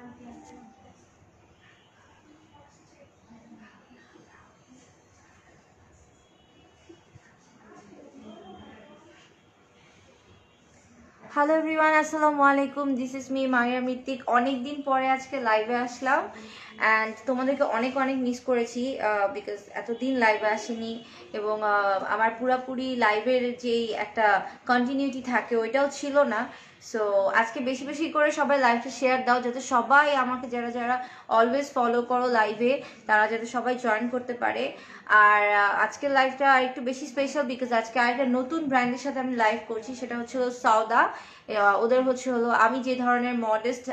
Hello everyone, আসসালামু আলাইকুম। This is me Maria Mrittik. অনেক দিন পরে আজকে লাইভে আসলাম অ্যান্ড তোমাদেরকে অনেক অনেক মিস করেছি বিকজ এতদিন লাইভে আসেনি এবং আমার পুরাপুরি লাইভের যেই একটা কন্টিনিউটি থাকে ওইটাও ছিল না। সো আজকে বেশি বেশি করে সবাই লাইভটা শেয়ার দাও, যাতে সবাই আমাকে যারা যারা অলওয়েজ ফলো করো লাইভে তারা যাতে সবাই জয়েন করতে পারে। আর আজকের লাইভটা আর একটু বেশি স্পেশাল বিকজ আজকে আরেকটা নতুন ব্র্যান্ডের সাথে আমি লাইভ করছি, সেটা হচ্ছে হলো সওদা। ওদের হচ্ছে হলো আমি যে ধরনের মডেস্ট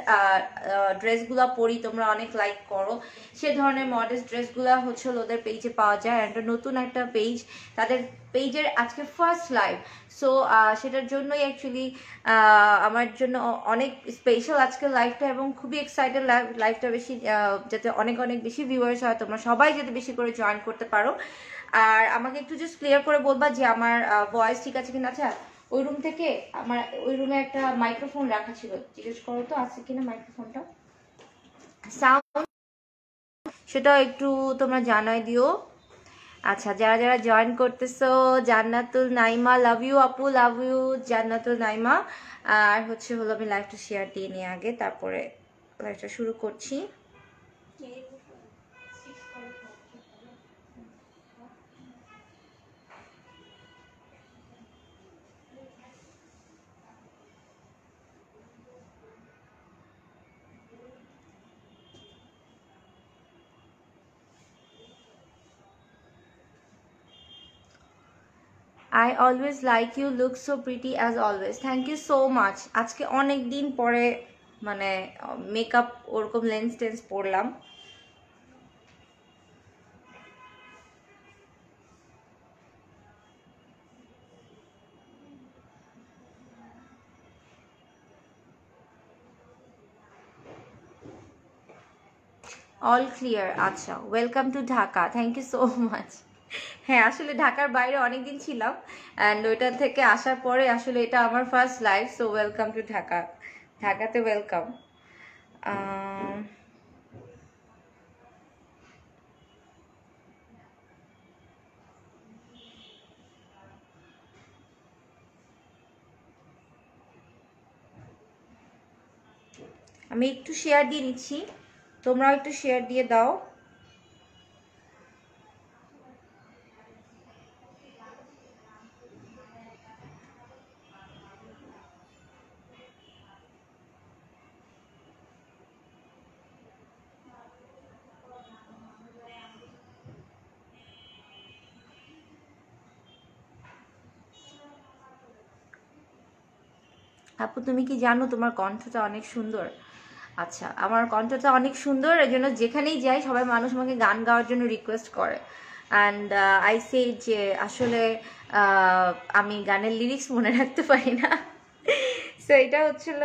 ড্রেসগুলো পরি, তোমরা অনেক লাইক করো, সে ধরনের মডেস্ট ড্রেসগুলো হচ্ছে হলো ওদের পেজে পাওয়া যায়। অ্যান্ড নতুন একটা পেজ, তাদের পেজের আজকে ফার্স্ট লাইভ। সো সেটার জন্যই অ্যাকচুয়ালি আমার জন্য অনেক স্পেশাল আজকের লাইভটা এবং খুবই এক্সাইটেড লাইভটা বেশি যাতে অনেক অনেক বেশি ভিউয়ার্স হয়, তোমরা সবাই যাতে বেশি করে জয়েন করতে পারো। আর আমাকে একটু জাস্ট ক্লিয়ার করে বলবা যে আমার ভয়েস ঠিক আছে কিনা। আচ্ছা, ওই রুম থেকে আমার ওই রুমে একটা মাইক্রোফোন রাখা ছিল, জিজ্ঞেস করো তো আছে কিনা মাইক্রোফোনটা, সাউন্ড সেটাও একটু তোমরা জানাই দিও। আচ্ছা, যারা যারা জয়েন করতেছো, জান্নাতুল নাইমা, লাভ ইউ আপু, লাভ ইউ জান্নাতুল নাইমা। আর হচ্ছে হলো আমি লাইভটা শেয়ার দিয়ে নিয়ে আগে তারপরে লাইভটা শুরু করছি। I always like you, look so pretty as always. Thank you so much. আজকে অনেক দিন পরে মানে মেকআপ ওরকম লেন্স টেন্স পরলাম। All clear. আচ্ছা, welcome to Dhaka, thank you so much. হ্যাঁ, আসলে ঢাকার বাইরে অনেকদিন ছিলাম অ্যান্ড ওইটা থেকে আসার পরে আসলে এটা আমার first live. So welcome to Dhaka, ঢাকাতে ওয়েলকাম। আমি একটু শেয়ার দিয়ে নিচ্ছি, তোমরাও একটু শেয়ার দিয়ে দাও। আপু তুমি কি জানো তোমার কণ্ঠটা অনেক সুন্দর? আচ্ছা, আমার কণ্ঠটা অনেক সুন্দর, এই জন্য যেখানেই যাই সবাই মানুষ আমাকে গান গাওয়ার জন্য রিকোয়েস্ট করে। অ্যান্ড আই সে যে আসলে আমি গানের লিরিক্স মনে রাখতে পারি না। সো এটা হচ্ছিল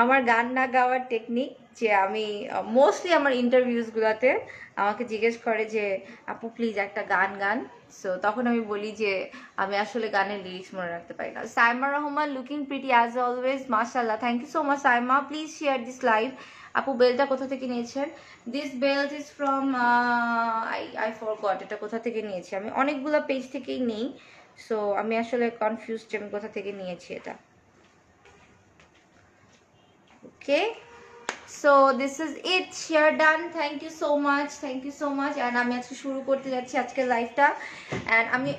আমার গান না গাওয়ার টেকনিক, যে আমি মোস্টলি আমার ইন্টারভিউসগুলোতে আমাকে জিজ্ঞেস করে যে আপু প্লিজ একটা গান গান। সো তখন আমি বলি যে আমি আসলে গানের লিরিক্স মনে রাখতে পারি না। Saima Rahman, looking pretty as always, মাশাআল্লাহ, thank you so much Saima. Please share this live. আপু বেলটা কোথা থেকে নিয়েছেন? This belt is from I forgot, এটা কোথা থেকে নিয়েছি, আমি অনেকগুলো পেজ থেকেই নেই। সো আমি আসলে কনফিউজড আমি কোথা থেকে নিয়েছি এটা। Okay, so this is it, share done. Thank you so much, thank you so much. And আমি আজকে শুরু করতে যাচ্ছি আজকের লাইভটা। এন্ড আমি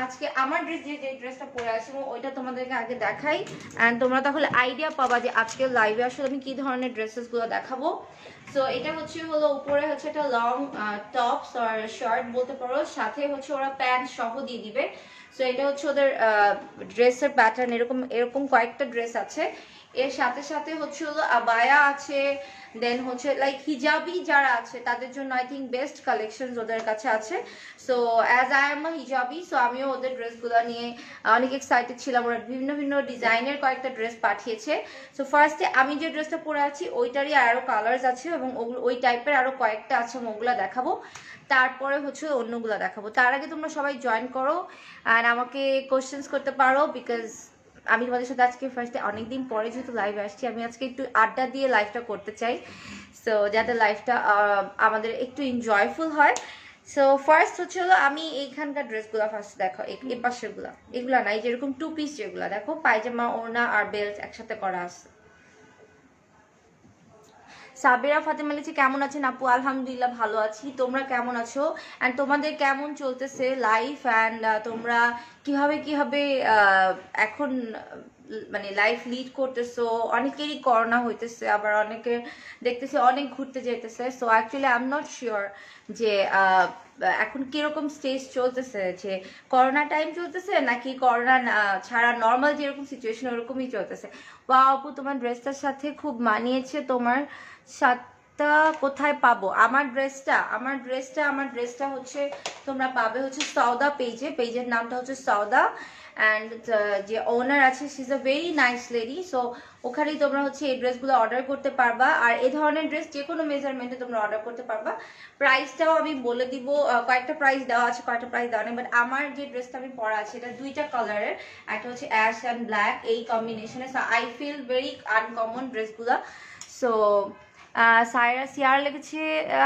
আজকে আমার ড্রেস যে ড্রেসটা পরে আছি ওইটা তোমাদেরকে আগে দেখাই, এন্ড তোমরা তাহলে আইডিয়া পাবা যে আজকের লাইভে আসলে আমি কি ধরনের ড্রেসেসগুলো দেখাবো। সো এটা হচ্ছে হলো উপরে হচ্ছে একটা লং টপস আর শার্ট বলতে পারো, সাথে হচ্ছে ওরা প্যান্ট সহ দিয়ে দিবে। সো এটা হচ্ছে ওদের ড্রেসের প্যাটার্ন, এরকম এরকম কয়েকটা ড্রেস আছে। এর সাথে সাথে হচ্ছে হলো আবায়া আছে, দেন হচ্ছে লাইক হিজাবি যারা আছে তাদের জন্য আই থিঙ্ক বেস্ট কালেকশন ওদের কাছে আছে। So as I am a hijabi, so আমিও ওদের ড্রেসগুলো নিয়ে অনেক এক্সাইটেড ছিলাম। ওরা বিভিন্ন বিভিন্ন ডিজাইনের কয়েকটা ড্রেস পাঠিয়েছে। সো ফার্স্টে আমি যে ড্রেসটা পরে আছি ওইটারই আরও কালার্স আছে এবং ওই টাইপের আরও কয়েকটা আছে, ওগুলো দেখাবো। তারপরে হচ্ছে অন্যগুলো দেখাবো। তার আগে তোমরা সবাই জয়েন করো আর আমাকে কোশ্চেন্স করতে পারো, বিকজ আমি তোমাদের সাথে আজকে ফার্স্টে অনেকদিন পরে যেহেতু লাইভে আসছি, আমি আজকে একটু আড্ডা দিয়ে লাইভটা করতে চাই, সো যাতে লাইভটা আমাদের একটু এনজয়ফুল হয়। সো ফার্স্ট হচ্ছে হলো আমি এইখানকার ড্রেসগুলো ফার্স্ট দেখো, এই পাশেরগুলো, এগুলা না, এই যেরকম 2 পিস যেগুলো দেখো, পায়জামা ওড়না আর বেল্ট একসাথে করা আছে। সাবেরা ফাতেমা লিখছে কেমন আছেন আপু? আলহামদুলিল্লাহ ভালো আছি, তোমরা কেমন আছো অ্যান্ড তোমাদের কেমন চলতেছে লাইফ অ্যান্ড তোমরা কিভাবে কিভাবে এখন মানে লাইফ লিড করতেছো? অনেকেরই করোনা হইতেছে, আবার অনেকে দেখতেছে অনেক ঘুরতে যেতেছে। So actually I am not sure যে এখন কিরকম স্টেজ চলতেছে, যে করোনা টাইম চলতেছে নাকি করোনা ছাড়া নর্মাল যেরকম সিচুয়েশন ওরকমই চলতেছে। বা আপু তোমার ড্রেসটার সাথে খুব মানিয়েছে, তোমার সাতটা কোথায় পাবো? আমার ড্রেসটা হচ্ছে তোমরা পাবে হচ্ছে সৌদা পেজের নামটা হচ্ছে সৌদা, অ্যান্ড যে ওনার আছে she is a very nice lady. So ওখানেই তোমরা হচ্ছে এই ড্রেসগুলো অর্ডার করতে পারবা, আর এই ধরনের ড্রেস যে কোনো মেজারমেন্টে তোমরা অর্ডার করতে পারবা। প্রাইসটাও আমি বলে দিব, কয়েকটা প্রাইস দেওয়া আছে, কয়েকটা প্রাইস দেওয়া নেই, বাট আমার যে ড্রেসটা আমি পরা আছে এটা 2টা কালারের, একটা হচ্ছে অ্যাশ অ্যান্ড ব্ল্যাক, এই কম্বিনেশনে। So I feel very uncommon ড্রেসগুলো। সো সিয়ারা লিখেছে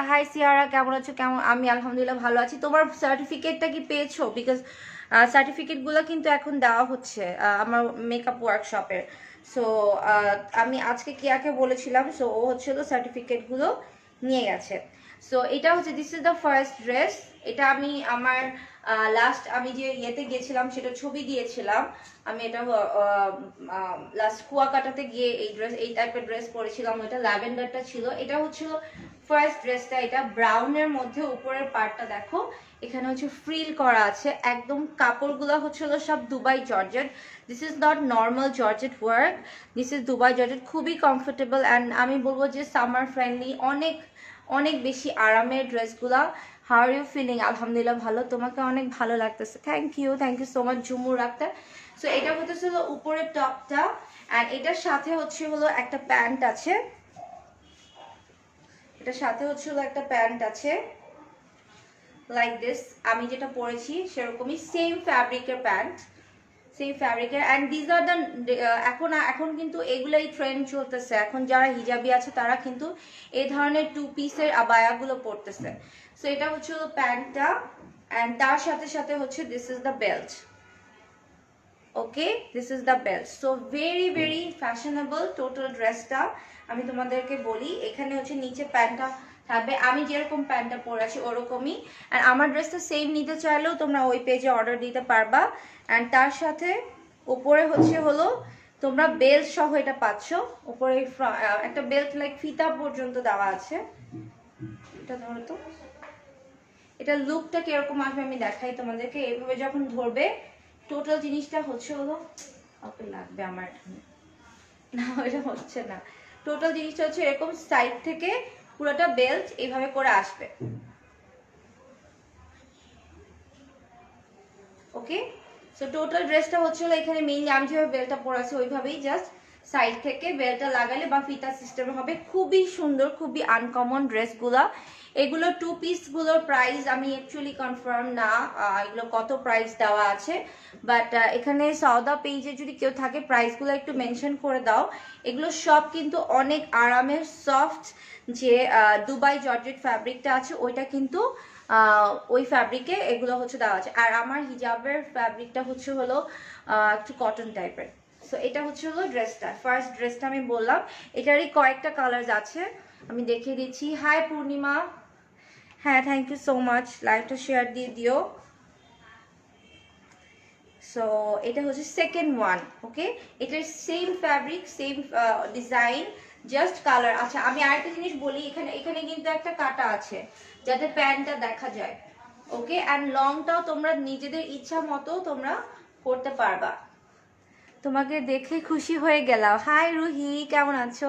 হাই সিয়ারা, কেমন আছো? আমি আলহামদুলিল্লাহ ভালো আছি। তোমার সার্টিফিকেটটা কি পেয়েছো? বিকজ সার্টিফিকেটগুলো কিন্তু এখন দেওয়া হচ্ছে আমার মেকআপ ওয়ার্কশপের। সো আমি আজকে কিয়াকে বলেছিলাম, সো ও হচ্ছিল সার্টিফিকেটগুলো নিয়ে গেছে। সো এটা হচ্ছে this is the first dress. এটা আমি আমার লাস্ট আমি যে ইয়েতে গিয়েছিলাম সেটা ছবি দিয়েছিলাম। আমি এটা লাস্ট কুয়াকাটাতে গিয়ে এই টাইপের ড্রেস পরেছিলাম, ওইটা ল্যাভেন্ডারটা ছিল। এটা হচ্ছিল ফার্স্ট ড্রেসটা, এটা ব্রাউনের মধ্যে উপরের পার্টটা দেখো এখানে হচ্ছে ফ্রিল করা আছে, একদম কাপড়গুলো হচ্ছিল সব Dubai georgette. This is not normal georgette work, this is Dubai georgette, খুবই কমফোর্টেবল অ্যান্ড আমি বলবো যে সামার ফ্রেন্ডলি, অনেক অনেক বেশি আরামের ড্রেসগুলা। How are you feeling? আলহামদুলিল্লাহ ভালো, তোমাকে অনেক ভালো লাগতেছে, thank you so much Jhumur Akter. So এটা হচ্ছে হলো উপরের টপটা, অ্যান্ড এটার সাথে হচ্ছে হলো একটা প্যান্ট আছে, এটার সাথে হচ্ছে হলো একটা প্যান্ট আছে লাইক দিস, আমি যেটা পরেছি সেরকমই সেম ফ্যাব্রিকের প্যান্ট, সেম ফ্যাব্রিকের। অ্যান্ড দিজ আর দ্য এখন কিন্তু এগুলাই ট্রেন্ড চলতেছে, এখন যারা হিজাবি আছে তারা কিন্তু এই ধরনের 2 পিসের আবায়াগুলো পরতেছে। সো এটা হচ্ছে হলো প্যান্টটা, অ্যান্ড তার সাথে সাথে হচ্ছে this is the belt. Okay, this is the belt. So very very fashionable total ড্রেসটা। আমি তোমাদেরকে বলি এখানে হচ্ছে নিচে প্যান্টটা থাকবে, আমি যেরকম প্যান্টটা পরে আছি ওরকমই। আর আমার ড্রেসটা সেম নিতে চাইলেও তোমরা ওই পেজে অর্ডার দিতে পারবা। অ্যান্ড তার সাথে উপরে হচ্ছে হলো তোমরা বেল্ট সহ এটা পাচ্ছ, উপরে একটা বেল্ট লাইক ফিতা পর্যন্ত দেওয়া আছে। এটা ধরো তো, এটা লুকটা কিরকম আসবে আমি দেখাই তোমাদেরকে। এইভাবে যখন ধরবে টোটাল জিনিসটা হচ্ছে হলো, ওকে লাগবে আমার না, এটা হচ্ছে না, টোটাল জিনিসটা হচ্ছে এরকম সাইড থেকে পুরোটা বেল্ট এইভাবে করে আসবে। ওকে, সো টোটাল ড্রেসটা হচ্ছে এখানে মেইনলি আমি যেভাবে বেল্টটা পরে আছি ওইভাবেই জাস্ট সাইড থেকে বেল্টটা লাগালে বা ফিতা সিস্টেম হবে। খুবই সুন্দর, খুবই আনকমন ড্রেসগুলা। এগুলো 2 পিসগুলোর প্রাইস আমি অ্যাকচুয়ালি কনফার্ম না এগুলো কত প্রাইস দেওয়া আছে, বাট এখানে সৌদা পেজে যদি কেউ থাকে প্রাইসগুলো একটু মেনশন করে দাও। এগুলো সব কিন্তু অনেক আরামের সফট, যে দুবাই জর্জেট ফ্যাব্রিকটা আছে ওইটা কিন্তু ওই ফ্যাব্রিকে এগুলো হচ্ছে দেওয়া আছে। আর আমার হিজাবের ফ্যাব্রিকটা হচ্ছে হলো একটু কটন টাইপের। সো এটা হচ্ছে হলো ড্রেসটা, ফার্স্ট ড্রেসটা আমি বললাম। এটারই কয়েকটা কালার আছে, আমি দেখিয়ে দিচ্ছি। হাই পূর্ণিমা, হ্যাঁ থ্যাংক ইউ সো মাচ, লাইভটা শেয়ার দিয়ে দিও। সো এটা হচ্ছে সেকেন্ড ওয়ান। ওকে, এটার same fabric, same design, just colour. আচ্ছা আমি আরেকটা জিনিস বলি, এখানে কিন্তু একটা কাটা আছে যাতে প্যান্টটা দেখা যায়। ওকে, অ্যান্ড লংটাও তোমরা নিজেদের ইচ্ছা মতো তোমরা করতে পারবা। তোমাকে দেখে খুশি হয়ে গেলাম। হাই রুহি, কেমন আছো?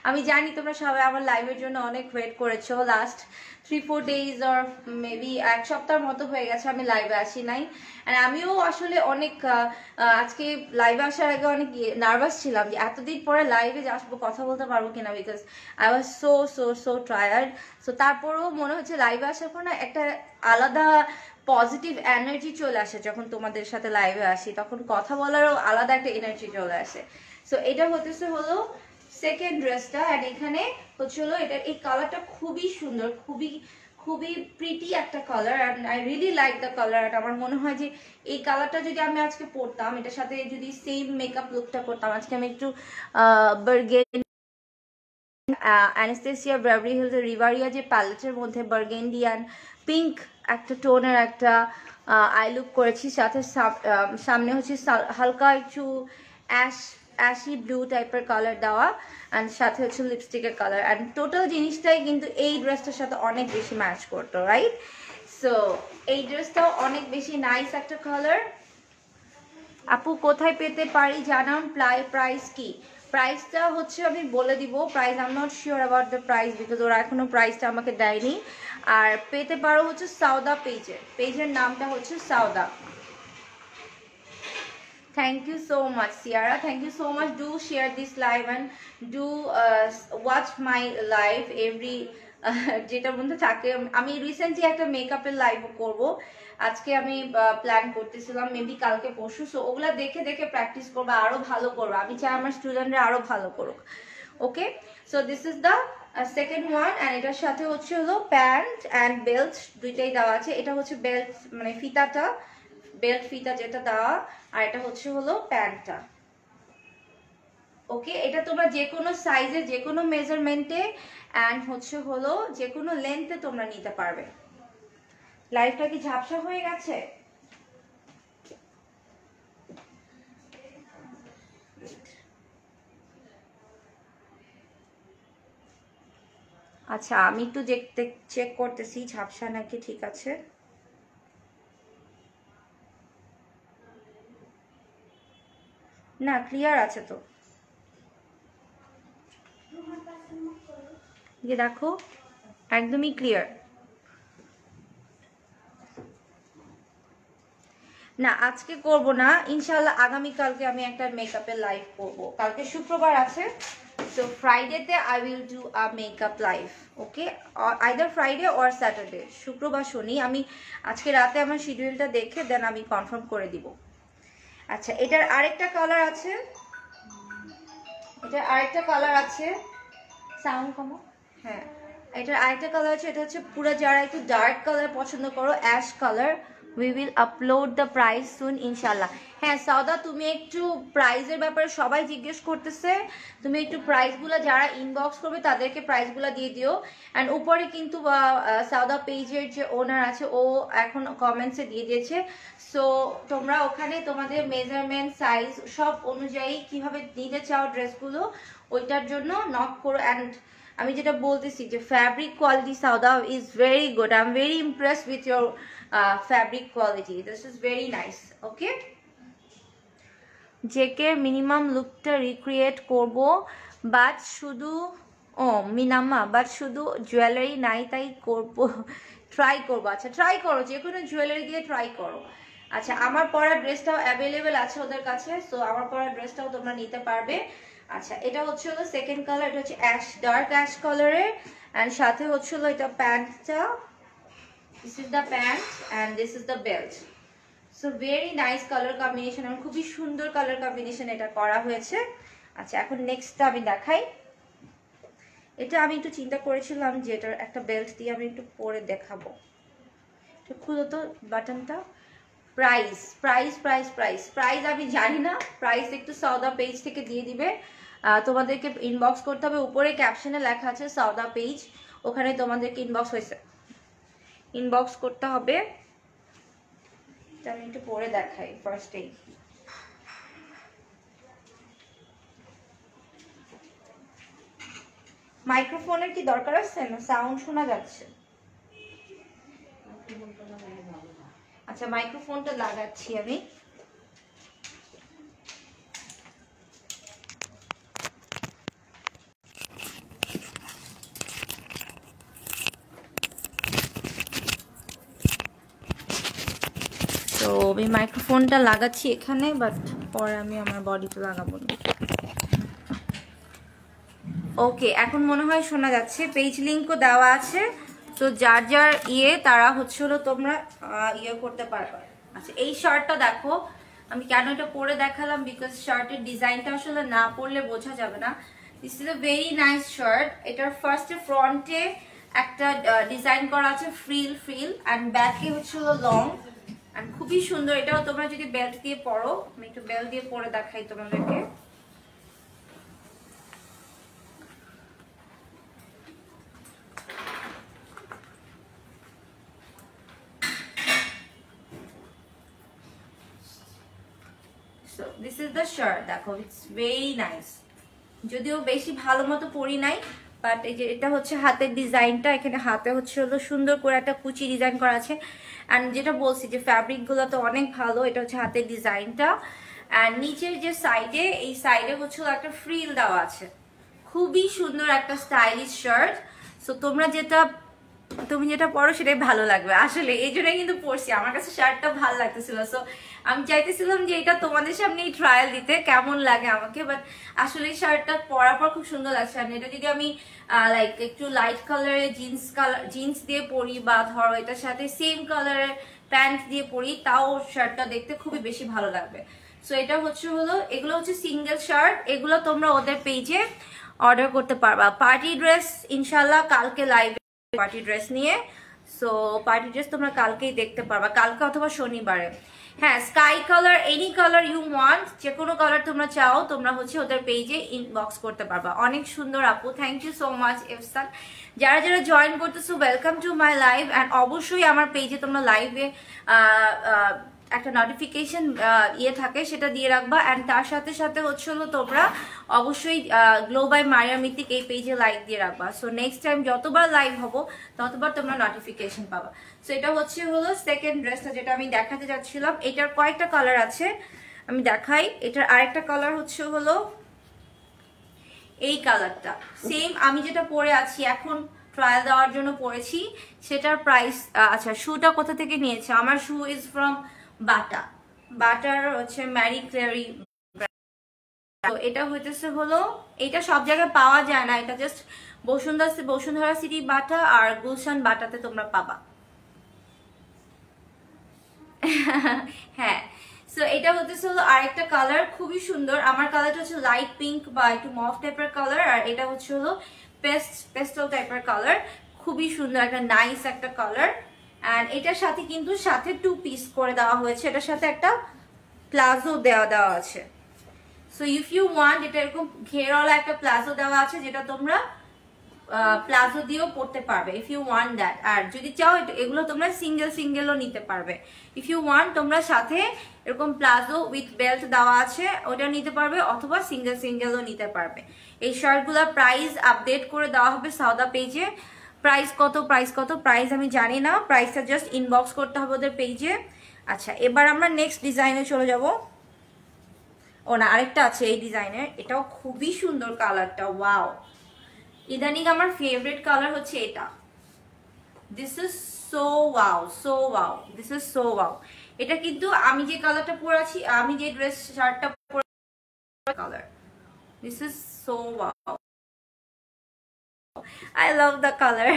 আমি জানি তোমরা সবাই আমার লাইভের জন্য অনেক ওয়েট করেছো, লাস্ট 3-4 ডেজ অর মেবি 1 সপ্তাহের মতো হয়ে গেছে আমি লাইভে আসি নাই। আর আমিও আসলে অনেক আজকে লাইভে আসার আগে অনেক নার্ভাস ছিলাম যে এতদিন পরে লাইভে আসবো, কথা বলতে পারবো কিনা, because I was so tired. So তারপরেও মনে হচ্ছে লাইভে আসার পর না একটা আলাদা পজিটিভ এনার্জি চলে আসে যখন তোমাদের সাথে লাইভে আসি, তখন কথা বলারও আলাদা একটা এনার্জি চলে আসে। সো এটা হতেছে হলো সেকেন্ড ড্রেসটা, অ্যান্ড এখানে হচ্ছে হলো এটা, এই কালারটা খুবই সুন্দর, খুবই খুবই প্রিটি একটা colour, and I really like the colour. আমার মনে হয় যে এই কালারটা যদি আমি আজকে পরতাম, এটার সাথে যদি সেম মেকআপ লুকটা করতাম, আজকে আমি একটু বার্গেন্ডি অ্যানাস্টেসিয়া বেভারলি হিলস রিভারিয়া যে প্যালেটের মধ্যে বার্গেন্ডি অ্যান্ড পিঙ্ক একটা টোনের একটা আই লুক করেছি, সাথে সামনে হচ্ছে হালকা একটু অ্যাশি ব্লু টাইপের কালার দেওয়া, অ্যান্ড সাথে হচ্ছে লিপস্টিকের কালার, অ্যান্ড টোটাল জিনিসটাই কিন্তু এই ড্রেসটার সাথে অনেক বেশি ম্যাচ করতো, রাইট? সো এই ড্রেসটাও অনেক বেশি নাইস একটা কালার। আপু কোথায় পেতে পারি জানান, প্রাইস কি? প্রাইসটা হচ্ছে আমি বলে দিব, price I am not sure about the price because ওরা এখনো প্রাইসটা আমাকে দেয়নি। আর পেতে পারো হচ্ছে সাউদা পেজের নামটা হচ্ছে Sawda. Thank you so much, Ciara. Thank you so much. Do share this live and do watch my live every যেটার মধ্যে থাকে। আমি রিসেন্টলি একটা মেকআপের লাইভ করব, আজকে আমি প্ল্যান করতেছিলাম, মেবি কালকে পরশু। সো ওগুলা দেখে দেখে প্র্যাকটিস করবো, আরো ভালো করবো। আমি চাই আমার স্টুডেন্টরা আরো ভালো করুক। Okay, so this is the second one, and এটার সাথে হচ্ছে হলো প্যান্ট অ্যান্ড বেল্ট দুইটাই দেওয়া আছে। এটা হচ্ছে বেল্ট মানে ফিতাটা, বেল্ট ফিতা যেটা দেওয়া, আর এটা হচ্ছে হলো প্যান্টটা। ওকে, এটা তোমরা যে কোনো সাইজে, যে কোনো মেজারমেন্টে অ্যান্ড হচ্ছে হলো যে কোনো লেন্থে তোমরা নিতে পারবে। লাইফটা কি ঝাপসা হয়ে গেছে? আচ্ছা, আমি একটু চেক করতেছি ঝাপসা নাকি ঠিক আছে। না, ক্লিয়ার আছে তো, দেখো একদমই ক্লিয়ার। না, আজকে করব না, ইনশাআল্লাহ আগামীকালকে আমি একটা মেকআপের লাইভ করব। কালকে শুক্রবার আছে, so ফ্রাইডেতে I will do a makeup live. Okay, either Friday or Saturday, শুক্র বা শনি। আমি আজকে রাতে আমার শিডিউলটা দেখে দেন আমি কনফার্ম করে দিব। আচ্ছা, এটার আরেকটা কালার আছে, সাউন্ড কমো। হ্যাঁ, এটার আরেকটা কালার আছে, এটা হচ্ছে পুরো যারা একটু ডার্ক কালার পছন্দ করো, ash colour. We will upload the price soon ইনশাল্লাহ। হ্যাঁ সাউদা, তুমি একটু প্রাইসের ব্যাপারে সবাই জিজ্ঞেস করতেছে, তুমি একটু প্রাইসগুলো যারা ইনবক্স করবে তাদেরকে প্রাইসগুলো দিয়ে দিও। অ্যান্ড উপরে কিন্তু সাউদা পেজের যে ওনার আছে ও এখন কমেন্টসে দিয়ে দিয়েছে, সো তোমরা ওখানে তোমাদের মেজারমেন্ট সাইজ সব অনুযায়ী কিভাবে নিতে চাও ড্রেসগুলো ওইটার জন্য নক করো। অ্যান্ড আমি যেটা বলতেছি যে ফ্যাব্রিক কোয়ালিটি সাউদা is very good, I am very impressed with your fabric quality. This is very nice. Okay, জেকে মিনিমাম লুকটা রিক্রিয়েট করব, বাট শুধু মিনাম্মা বাট শুধু জুয়েলারি নাই তাই করব, ট্রাই করবো। আচ্ছা, ট্রাই করো, যে কোনো জুয়েলারি দিয়ে ট্রাই করো। আচ্ছা, আমার পরা ড্রেসটাও অ্যাভেলেবেল আছে ওদের কাছে, সো আমার পরা ড্রেসটাও তোমরা নিতে পারবে। আচ্ছা, এটা হচ্ছে হলো সেকেন্ড কালার, এটা হচ্ছে অ্যাশ, ডার্ক অ্যাশ কালারের, অ্যান্ড সাথে হচ্ছে হলো এটা প্যান্টটা। This is the pant and this is the belt. So very nice color combination, আর খুবই সুন্দর কালার কম্বিনেশন এটা করা হয়েছে। আচ্ছা, এখন নেক্সটটা আমি দেখাই। এটা আমি একটু চিন্তা করেছিলাম যে এটার একটা বেল্ট দিয়ে আমি একটু পরে দেখাবো। তো খুলো তো বাটনটা। Price price price price price আমি জানি না, প্রাইস একটু সাউদা পেজ থেকে দিয়ে দিবে, তোমাদেরকে ইনবক্স করতে হবে। উপরে ক্যাপশনে লেখা আছে সাউদা পেজ, ওখানে তোমাদেরকে ইনবক্স করতে হবে। আমি একটু পরে দেখাই ফার্স্টেই। মাইক্রোফোনের কি দরকার আছে না? সাউন্ড শোনা যাচ্ছে। আচ্ছা, মাইক্রোফোনটা লাগাচ্ছি আমি। তো আমি মাইক্রোফোনটা লাগাচ্ছি এখানে, বাট পরে আমি আমার বডিতে লাগাবো না। ওকে, এখন মনে হয় শোনা যাচ্ছে। পেজ লিঙ্কও দেওয়া আছে, তো যার যার তারা হচ্ছে হলো তোমরা করতে পারবে। আচ্ছা এই শার্টটা দেখো, আমি কেন এটা পরে দেখালাম, বিকজ শার্টের ডিজাইনটা আসলে না পরলে বোঝা যাবে না। This is a very nice shirt. এটার ফার্স্টে ফ্রন্টে একটা ডিজাইন করা আছে ফ্রিল অ্যান্ড ব্যাকে হচ্ছে হলো লং অ্যান্ড খুবই সুন্দর। এটাও তোমরা যদি বেল্ট দিয়ে পরো, আমি একটু বেল্ট দিয়ে পরে দেখাই তোমাদেরকে। So this is the shirt, দেখো it's very nice। যদিও বেশি ভালো মতো পরি নাই, বাট এই যে এটা হচ্ছে হাতের ডিজাইনটা, এখানে হাতে হচ্ছে হলো সুন্দর করে একটা কুচি ডিজাইন করা আছে। অ্যান্ড যেটা বলছি যে ফ্যাব্রিকগুলো তো অনেক ভালো। এটা হচ্ছে হাতের ডিজাইনটা অ্যান্ড নিচের যে সাইডে, এই সাইডে হচ্ছে একটা ফ্রিল দেওয়া আছে। খুবই সুন্দর একটা স্টাইলিশ শার্ট। সো তুমি যেটা পরো সেটাই ভালো লাগবে আসলে, এই জন্যই কিন্তু পরছি। আমার কাছে শার্টটা ভালো লাগতেছিল, সো আমি চাইতেছিলাম যে এটা তোমাদের সামনেই ট্রায়াল দিতে কেমন লাগে আমাকে। বাট আসলে শার্টটা পরার পর খুব সুন্দর লাগছে। আর এটা যদি আমি লাইক একটু লাইট কালারের জিন্স দিয়ে পরি, বা ধরো এটার সাথে সেম কালারের প্যান্ট দিয়ে পরি, তাও শার্টটা দেখতে খুবই বেশি ভালো লাগবে। সো এটা হচ্ছে হলো, এগুলো হচ্ছে সিঙ্গেল শার্ট। এগুলো তোমরা ওদের পেজে অর্ডার করতে পারবা। পার্টি ড্রেস ইনশাল্লাহ কালকে লাইভে পার্টি ড্রেস নিয়ে। সো পার্টি ড্রেস তোমরা কালকেই দেখতে পারবা, কালকে অথবা শনিবারে। হ্যাঁ, sky colour, any colour you want, যে কোনো কালার তোমরা চাও, তোমরা হচ্ছে ওদের পেজে ইনবক্স করতে পারবা। অনেক সুন্দর আপু, থ্যাংক ইউ সো মাচ ইফসান। যারা যারা জয়েন করতেছো, welcome to my live. And অবশ্যই আমার পেজে তোমরা লাইভে একটা নোটিফিকেশন থাকে, সেটা দিয়ে রাখবা। অ্যান্ড তার সাথে সাথে হচ্ছে হলো তোমরা অবশ্যই গ্লো বাই মারিয়া মিত্তিক এই পেজে লাইক দিয়ে রাখবা। সো নেক্সট টাইম যতবার লাইভ হবো ততবার তোমরা নোটিফিকেশন পাবা। সো এটা হচ্ছে হলো সেকেন্ড ড্রেসটা যেটা আমি দেখাতে যাচ্ছিলাম। এটার কয়েকটা কালার আছে, আমি দেখাই। এটার আরেকটা কালার হচ্ছে হলো এই কালারটা, সেম আমি যেটা পরে আছি এখন ট্রায়াল দেওয়ার জন্য পরেছি, সেটার প্রাইস। আচ্ছা, শুটা কোথা থেকে নিয়েছে? আমার শু ইজ ফ্রম বাটার হচ্ছে ম্যারি ক্লেরি। তো এটা হইতেছে হলো, এটা সব জায়গায় পাওয়া যায় না, এটা জাস্ট বসুন্ধরা সিটি বাটা আর গুলশান বাটাতে তোমরা পাবা। হ্যাঁ, সো এটা হতেছে হলো আরেকটা কালার, খুবই সুন্দর। আমার কালারটা হচ্ছে লাইট পিঙ্ক বা একটু মফ টাইপের কালার, আর এটা হচ্ছে হলো পেস্টেল টাইপের কালার। খুবই সুন্দর একটা নাইস একটা কালার। অ্যান্ড এটার সাথে কিন্তু সাথে 2 পিস করে দেওয়া হয়েছে, এটার সাথে একটা প্লাজো দেওয়া আছে। সো ইফ ইউ ওয়ান্ট, এটা এরকম ঘেরওয়ালা একটা প্লাজো দেওয়া আছে, যেটা তোমরা প্লাজো দিয়েও পড়তে পারবে ইফ ইউ ওয়ান্ট দ্যাট। আর যদি চাও এগুলো তোমরা সিঙ্গেলও নিতে পারবে। ইফ ইউ ওয়ান্ট, তোমরা সাথে এরকম প্লাজো উইথ বেল্ট দেওয়া আছে ওটা নিতে পারবে, অথবা সিঙ্গেলও নিতে পারবে। এই শার্টগুলোর প্রাইস আপডেট করে দেওয়া হবে সাউদা পেজে। প্রাইস কত প্রাইস আমি জানি না, প্রাইসটা জাস্ট ইনবক্স করতে হবে ওদের পেজে। আচ্ছা, এবার আমরা নেক্সট ডিজাইনে চলে যাব। ও না, আরেকটা আছে এই ডিজাইনের, এটাও খুবই সুন্দর কালারটা। ওয়াও, ইদানিং আমার ফেভারিট কালার হচ্ছে এটা। This is so wow, this is so wow. এটা কিন্তু আমি যে কালারটা পরে আছি, আমি যে শার্টটা পরে colour, this is so wow, I love the colour.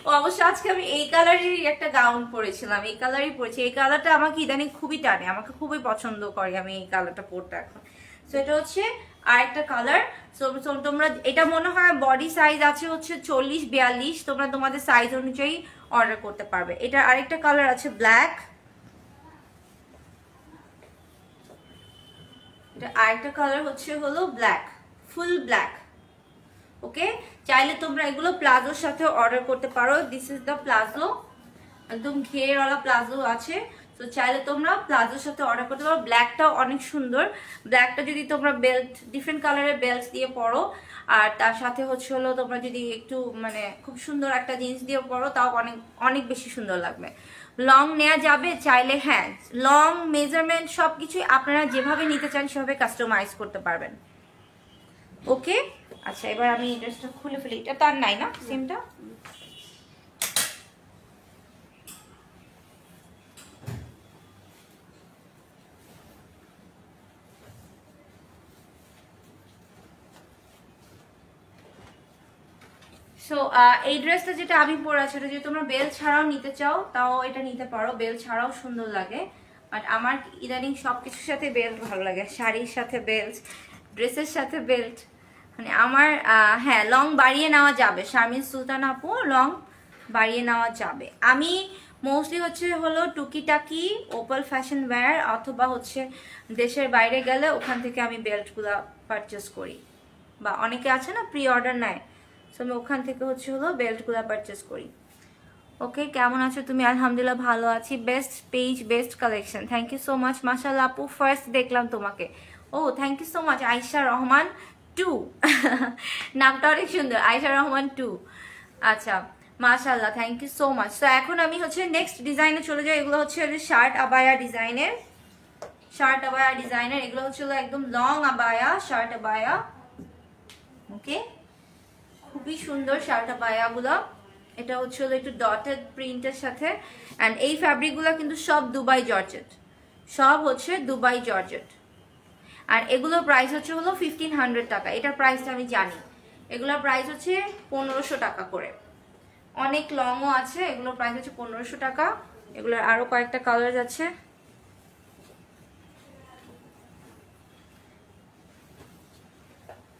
ও অবশ্য আজকে আমি এই কালারেরই একটা গাউন পরেছিলাম, এই কালারই পরেছি। এই কালারটা আমাকে ইদানিং খুবই টানে, আমাকে খুবই পছন্দ করি আমি এই কালারটা পরতে এখন। সো এটা হচ্ছে আরেকটা কালার। সো তোমরা এটা মনে হয় বডি সাইজ আছে হচ্ছে 40-42, তোমরা তোমাদের সাইজ অনুযায়ী অর্ডার করতে পারবে। এটা আরেকটা কালার আছে ব্ল্যাক, এটা আরেকটা কালার হচ্ছে হলো ব্ল্যাক, ফুল ব্ল্যাক। ওকে, চাইলে তোমরা এগুলো প্লাজোর সাথে অর্ডার করতে পারো। দিস ইজ দ্য প্লাজো, একদম ঘেরওয়ালা প্লাজো আছে। তো চাইলে তোমরা প্লাজোর সাথে অর্ডার করতে পারো। ব্ল্যাকটাও অনেক সুন্দর, ব্ল্যাকটা যদি তোমরা বেল্ট ডিফারেন্ট কালারের বেল্ট দিয়ে পরো, আর তার সাথে হচ্ছে হলো তোমরা যদি একটু মানে খুব সুন্দর একটা জিন্স দিয়ে পরো, তাও অনেক অনেক বেশি সুন্দর লাগবে। লং নেওয়া যাবে চাইলে, হ্যাঁ, লং মেজারমেন্ট সবকিছুই আপনারা যেভাবে নিতে চান সেভাবে কাস্টমাইজ করতে পারবেন। ওকে, আচ্ছা এবার আমি ড্রেসটা খুলে ফেলি। এটা তার নাই না সেমটা? সো এই ড্রেসটা যেটা আমি পরে আছি, এটা যদি তোমরা বেল ছাড়াও নিতে চাও তাও এটা নিতে পারো, বেল ছাড়াও সুন্দর লাগে। বাট আমার ইদানিং সব কিছুর সাথে বেল্ট ভালো লাগে, শাড়ির সাথে বেল্ট, ড্রেসের সাথে বেল্ট, মানে আমার হ্যাঁ লং বাড়িয়ে নেওয়া যাবে, শারমিন সুলতান আপু লং বাড়িয়ে নেওয়া যাবে। আমি মোস্টলি হলো টুকিটাকি ওপাল ফ্যাশন ওয়্যার অথবা দেশের বাইরে গেলে ওখান থেকে আমি বেল্টগুলো পারচেস করি, বা অনেকে আছে না প্রি অর্ডার নেয়, সো আমি ওখান থেকে হলো বেল্টগুলো পারচেস করি। ওকে, কেমন আছো তুমি? আলহামদুলিল্লাহ ভালো আছি। Best page, best collection, thank you so much. মাশাআল্লাহ আপু, ফার্স্ট দেখলাম তোমাকে। ও thank you so much. Ayesha Rahman 2 নামটা অনেক সুন্দর, আয়েশা রহমান 2। আচ্ছা মাশাআল্লাহ, থ্যাংক ইউ সো মাচ। তো এখন আমি নেক্সট ডিজাইনে চলে যাই। এগুলো শার্ট আবায়া ডিজাইনের, শার্ট আবায়া ডিজাইনের, এগুলো হলো একদম লং আবায়া, শার্ট আবায়া। ওকে, খুবই সুন্দর শার্ট আবায়া গুলো। এটা হলো একটু ডটেড প্রিন্টের সাথে, এন্ড এই ফ্যাব্রিক গুলা কিন্তু সব দুবাই জর্জেট, সব দুবাই জর্জেট। আর এগুলোর প্রাইস হলো 1500 টাকা। এটার প্রাইসটা আমি জানি, এগুলোর প্রাইস 1500 টাকা করে। অনেক লংও আছে, এগুলোর প্রাইস 1500 টাকা। এগুলোর আরো কয়েকটা কালার আছে।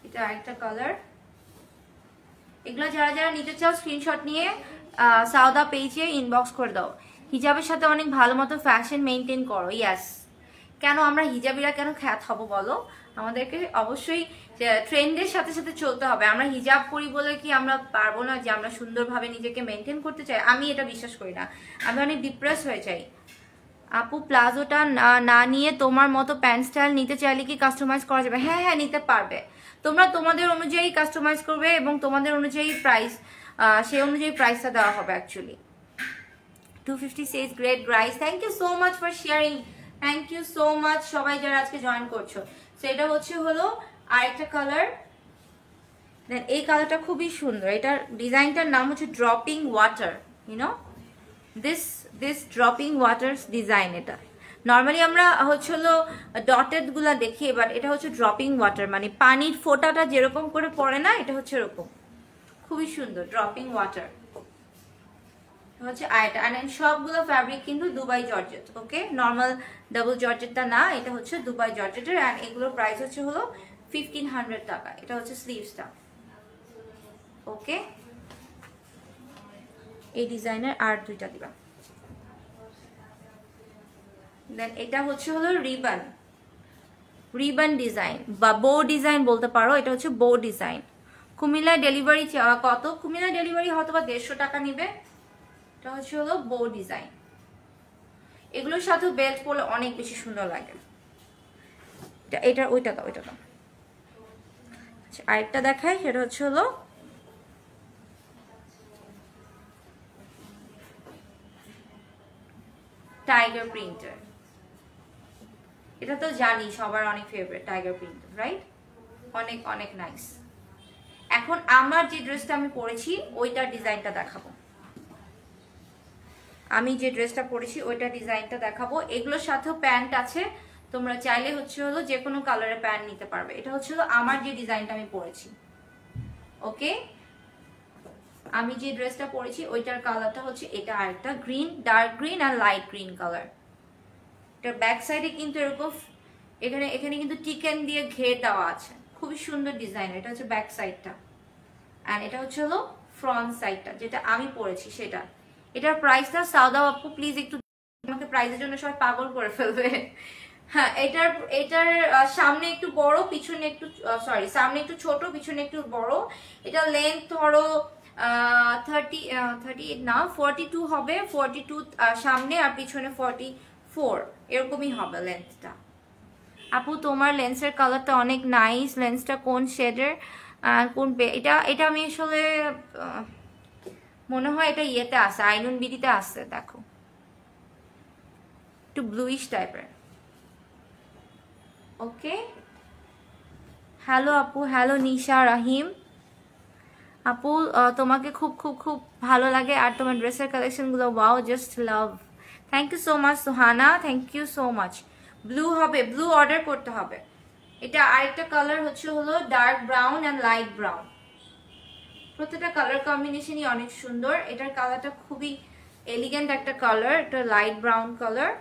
এটা আরেকটা কালার। এগুলো যারা যারা নিতে চাও স্ক্রিনশট নিয়ে সাউদা পেজে ইনবক্স করে দাও। হিজাবের সাথে অনেক ভালো মতো ফ্যাশন মেনটেন করো। ইয়াস, কেন আমরা হিজাবিরা কেন খ্যাত হব বলো? আমাদেরকে অবশ্যই ট্রেন্ডের সাথে সাথে চলতে হবে। আমরা হিজাব করি বলে কি আমরা পারবো না যে আমরা সুন্দরভাবে নিজেকে মেনটেন করতে চাই? আমি এটা বিশ্বাস করি না, আমি অনেক ডিপ্রেস হয়ে যাই। আপু প্লাজোটা না নিয়ে তোমার মতো প্যান্ট স্টাইল নিতে চাইলে কি কাস্টমাইজ করা যাবে? হ্যাঁ হ্যাঁ, নিতে পারবে। তোমরা তোমাদের অনুযায়ী কাস্টমাইজ করবে এবং তোমাদের অনুযায়ী প্রাইস, সেই অনুযায়ী প্রাইসটা দেওয়া হবে actually. 250 says great guys, thank you so much for sharing, thank you so much সবাই যারা আজকে জয়েন করছো। সেটা হলো আরেকটা কালার। দেন এই কালারটা খুবই সুন্দর, এটার ডিজাইনটার নাম dropping water, you know this dropping water design. এটা নর্মালি আমরা হলো ডটেড গুলা দেখি, বাট এটা ড্রপিং ওয়াটার, মানে পানির ফোঁটাটা যেরকম করে পড়ে না, এটা এরকম খুবই সুন্দর ড্রপিং ওয়াটার আয়টা। আর সবগুলো ফ্যাব্রিক কিন্তু দুবাই জর্জেট। ওকে, নর্মাল ডাবল জর্জেটটা না, এটা দুবাই জর্জেটের। এন্ড এগুলোর প্রাইস হলো 1500 টাকা। এটা স্লিভসটা। ওকে, এই ডিজাইনের আর দুইটা দিবা। দেন এটা হলো রিবন, রিবন ডিজাইন বা বো ডিজাইন বলতে পারো। এটা বো ডিজাইন। কুমিল্লা ডেলিভারি কত? কুমিল্লা ডেলিভারি হয়তো বা 150 টাকা নিবে। এটা হলো বো ডিজাইন। এগুলোর সাথে বেল্ট পরলে অনেক বেশি সুন্দর লাগে। এটা ওইটা দাও, ওইটা দাও। আচ্ছা, আরেকটা দেখাই, সেটা হলো টাইগার প্রিন্টার। এটা তো জানি সবার অনেক ফেভারিট টাইগার প্রিন্ট, রাইট? অনেক অনেক নাইস। এখন আমার যে ড্রেসটা আমি পরেছি ওইটার ডিজাইনটা দেখাবো। আমি যে ড্রেসটা পরেছি ওইটার ডিজাইনটা দেখাবো। এগুলোর সাথেও প্যান্ট আছে, তোমরা চাইলে হলো যে কোনো কালারের প্যান্ট নিতে পারবে। এটা হলো আমার যে ডিজাইনটা আমি পরেছি। ওকে, আমি যে ড্রেসটা পরেছি ওইটার কালারটা এটা আরেকটা গ্রিন, ডার্ক গ্রিন আর লাইট গ্রিন কালার। এটার ব্যাক সাইডে কিন্তু এরকম এখানে কিন্তু চিকেন দিয়ে ঘের দেওয়া আছে, খুবই সুন্দর ডিজাইন। এটা ব্যাক সাইডটা, এন্ড এটা হলো ফ্রন্ট সাইডটা যেটা আমি পরেছি সেটা। এটার প্রাইসটা সাউদা আপু প্লিজ একটু, আমাকে প্রাইসের জন্য সবাই পাগল করে ফেলবে। হ্যাঁ, এটার সামনে একটু বড়, পিছনে একটু সরি, সামনে একটু ছোট, পিছনে একটু বড়। এটা লেন্থ ধরো 38 না 42 হবে। 42 সামনে আর পিছনে 44 এরকমই হবে লেন্থটা। আপু তোমার লেন্সের কালারটা অনেক নাইস। লেন্সটা কোন শেডের? কোন এটা আমি আসলে মনে হয় এটা ইয়েতে আছে, আইনুন বিডিতে আছে। দেখো একটু ব্লুইশ টাইপের। ওকে, হ্যালো আপু। হ্যালো নিশা রাহিম আপু, তোমাকে খুব খুব খুব ভালো লাগে আর তোমার ড্রেসের কালেকশনগুলো wow, just love. Thank you so much Suhana, thank you so much. Blue হবে, ব্লু অর্ডার করতে হবে। এটা আরেকটা কালার হলো dark brown and light brown. প্রত্যেকটা কালার কম্বিনেশনই অনেক সুন্দর। এটার কালারটা খুবই এলিগেন্ট একটা কালার, এটা light brown colour,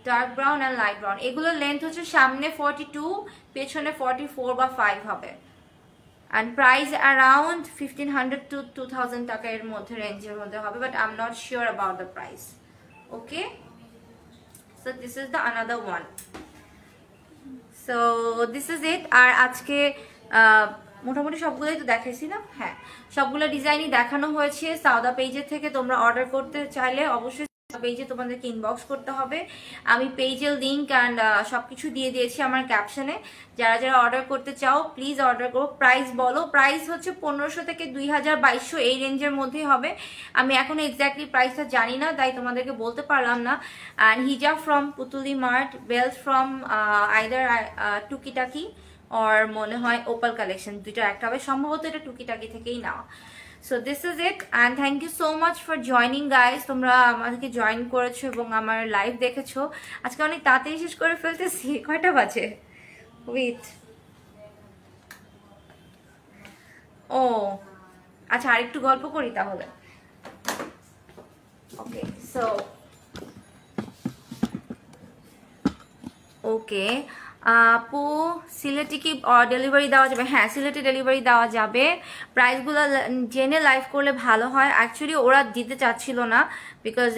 dark brown and light brown. এগুলোর লেন্থ হচ্ছে সামনে 42, পেছনে 44 বা 5 হবে। অ্যান্ড প্রাইস অ্যারাউন্ড 1500 to 2000 টাকা এর মধ্যে, রেঞ্জের মধ্যে হবে, but I am not sure about the price. Okay, so this is the another one. So this is it. আর আজকে মোটামুটি সবগুলোই তো দেখাইছি না? হ্যাঁ, সবগুলো ডিজাইনই দেখানো হয়েছে। সাউদা পেজের থেকে তোমরা অর্ডার করতে চাইলে অবশ্যই পেজে তোমাদেরকে ইনবক্স করতে হবে। আমি পেজের লিঙ্ক অ্যান্ড সবকিছু দিয়ে দিয়েছি আমার ক্যাপশনে। যারা যারা অর্ডার করতে চাও প্লিজ অর্ডার করো। প্রাইস বলো, প্রাইস হচ্ছে 1500 থেকে 2000-2200 এই রেঞ্জের মধ্যেই হবে। আমি এখন এক্স্যাক্টলি প্রাইসটা জানি না, তাই তোমাদেরকে বলতে পারলাম না। অ্যান্ড হিজাব from Putuli mart, belt from either টুকিটাকি or মনে হয় ওপাল কালেকশন, দুইটা একটা হবে, সম্ভবত এটা টুকিটাকি থেকেই নেওয়া। So this is it and thank you so much for joining guys. তোমরা আমাদেরকে জয়েন করেছো এবং আমার লাইভ দেখেছো। আজকে অনেক তাড়াতাড়ি শেষ করে ফেলতেছি। কয়টা বাজে? উইথ ও আচ্ছা, আরেকটু গল্প করি তাহলে। ওকে, সো ওকে আপু, সিলেটে কি ডেলিভারি দেওয়া যাবে? হ্যাঁ, সিলেটে ডেলিভারি দেওয়া যাবে। প্রাইসগুলো জেনে লাইভ করলে ভালো হয়। অ্যাকচুয়ালি ওরা দিতে চাচ্ছিল না, বিকজ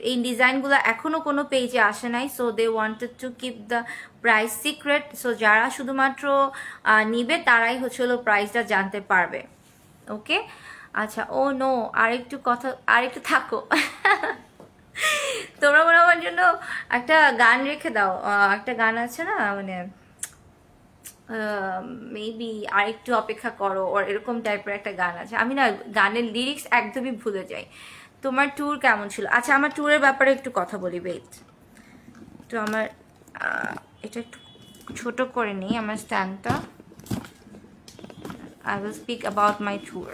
এই ডিজাইনগুলো এখনও কোনো পেজে আসে নাই। So they wanted to keep the price secret. So যারা শুধুমাত্র নিবে তারাই হলো প্রাইসটা জানতে পারবে। ওকে, আচ্ছা। ও নো, আরেকটু কথা, আরেকটু থাকো। তোমরা মনে আমার জন্য একটা গান রেখে দাও। একটা গান আছে না, মানে মেবি আরেকটু অপেক্ষা করো ওর এরকম টাইপের একটা গান আছে। আমি না গানের লিরিক্স একদমই ভুলে যাই। তোমার ট্যুর কেমন ছিল? আচ্ছা, আমার ট্যুরের ব্যাপারে একটু কথা বলি। ওয়েট, তো আমার এটা একটু ছোট করে নিই আমার স্ট্যান্ডটা। I will speak about my tour.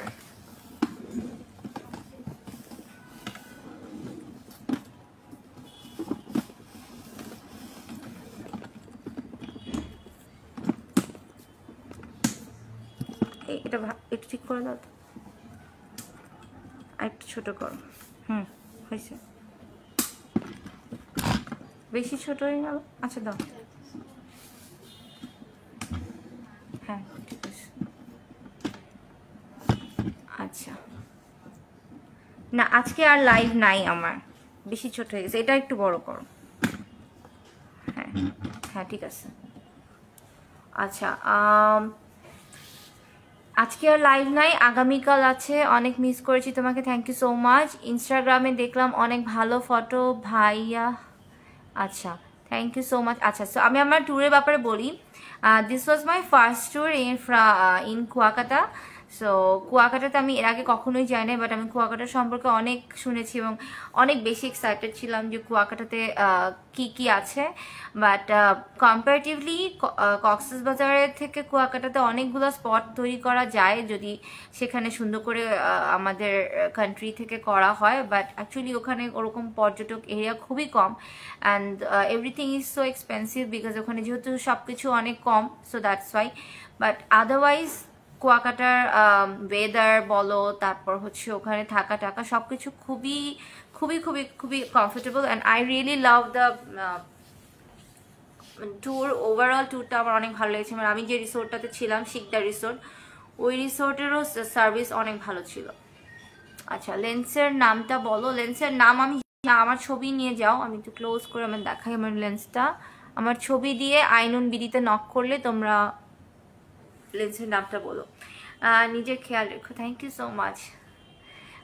এটা একটু ঠিক করে দাও তো, আর একটু ছোট করো। হয়েছে, বেশি ছোট হয়ে গেল। আচ্ছা দাও, হ্যাঁ ঠিক আছে। আচ্ছা, না আজকে আর লাইভ নাই আমার, বেশি ছোট হয়ে গেছে। এটা একটু বড় করো। হ্যাঁ হ্যাঁ ঠিক আছে। আচ্ছা, আজকে আর লাইভ নাই, আগামীকাল আছে। অনেক মিস করেছি তোমাকে, থ্যাংক ইউ সো মাচ। ইনস্টাগ্রামে দেখলাম অনেক ভালো ফটো ভাইয়া। আচ্ছা, থ্যাংক ইউ সো মাচ। আচ্ছা, সো আমি আমার ট্যুরের ব্যাপারে বলি। This was my first tour in Kuakata. So কুয়াকাটাতে আমি এর আগে কখনোই যাই নাই, বাট আমি কুয়াকাটা সম্পর্কে অনেক শুনেছি এবং অনেক বেশি এক্সাইটেড ছিলাম যে কুয়াকাটাতে কি কি আছে। বাট কম্পারেটিভলি কক্সবাজারের থেকে কুয়াকাটাতে অনেকগুলো স্পট তৈরি করা যায় যদি সেখানে সুন্দর করে আমাদের কান্ট্রি থেকে করা হয়। বাট অ্যাকচুয়ালি ওখানে ওরকম পর্যটক এরিয়া খুবই কম and everything is so expensive, because ওখানে যেহেতু সব কিছু অনেক কম। So that's why. But otherwise কুয়াকাটার ওয়েদার বলো, তারপর হচ্ছে ওখানে থাকা টাকা সব কিছু খুবই খুবই খুবই খুবই comfortable and I really love the tour. Overall ট্যুরটা আমার অনেক ভালো লেগেছে। মানে আমি যে রিসোর্টটাতে ছিলাম, শিকদা রিসোর্ট, ওই রিসোর্টেরও সার্ভিস অনেক ভালো ছিল। আচ্ছা, লেন্সের নামটা বলো। লেন্সের নাম আমি, আমার ছবি নিয়ে যাও, আমি একটু ক্লোজ করে আমার দেখাই আমার লেন্সটা। আমার ছবি দিয়ে আইনুন বিডিতে নক করলে তোমরা লেন্সের নামটা বলো। নিজের খেয়াল রেখো। থ্যাংক ইউ সো মাচ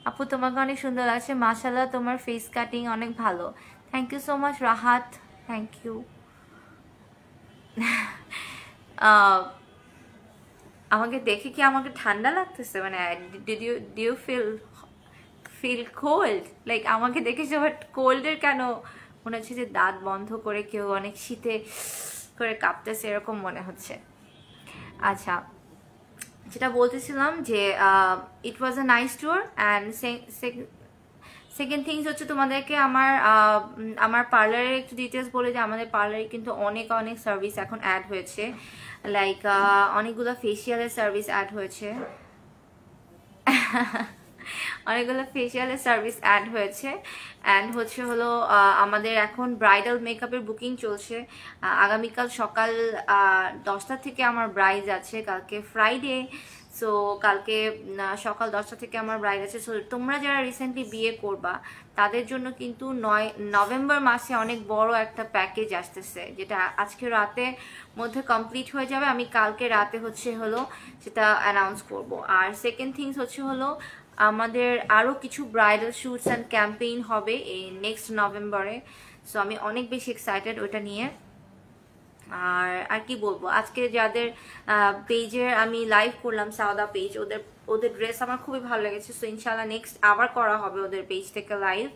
আপু, তোমাকে অনেক সুন্দর লাগছে। মাশাআল্লাহ, তোমার ফেস কাটিং অনেক ভালো। Thank you so much Rahat, thank you. আমাকে দেখে কি আমাকে ঠান্ডা লাগতেছে? মানে do you feel cold? Like আমাকে দেখে সবার কোল্ডের কেন মনে হচ্ছে যে দাঁত বন্ধ করে কেউ অনেক শীতে করে কাঁপতেছে, এরকম মনে হচ্ছে। আচ্ছা, যেটা বলতেছিলাম যে it was a nice tour and second things হচ্ছে তোমাদেরকে আমার পার্লারের একটু ডিটেলস বলে যে আমাদের পার্লারে কিন্তু অনেক অনেক সার্ভিস এখন অ্যাড হয়েছে। লাইক অনেকগুলো ফেসিয়ালের সার্ভিস অ্যাড হয়েছে। অনেকগুলো ফেসিয়ালের সার্ভিস অ্যাড হয়েছে। অ্যান্ড হচ্ছে হলো আমাদের এখন ব্রাইডাল মেকআপের বুকিং চলছে। আগামীকাল সকাল 10টা থেকে আমার ব্রাইড আছে, কালকে ফ্রাইডে। সো কালকে সকাল 10টা থেকে আমার ব্রাইড আছে। সো তোমরা যারা রিসেন্টলি বিয়ে করবা তাদের জন্য কিন্তু 9 নভেম্বর মাসে অনেক বড় একটা প্যাকেজ আসতেছে, যেটা আজকে রাতে মধ্যে কমপ্লিট হয়ে যাবে। আমি কালকে রাতে হচ্ছে হলো সেটা অ্যানাউন্স করব। আর সেকেন্ড থিংস হচ্ছে হলো আমাদের আরও কিছু ব্রাইডাল শুটস অ্যান্ড ক্যাম্পেইন হবে এই নেক্সট নভেম্বরে। সো আমি অনেক বেশি এক্সাইটেড ওটা নিয়ে। আর কি বলবো, আজকে যাদের পেজের আমি লাইভ করলাম, সাউদা পেজ, ওদের ড্রেস আমার খুবই ভালো লেগেছে। সো ইনশাল্লাহ নেক্সট আবার করা হবে ওদের পেজ থেকে লাইভ।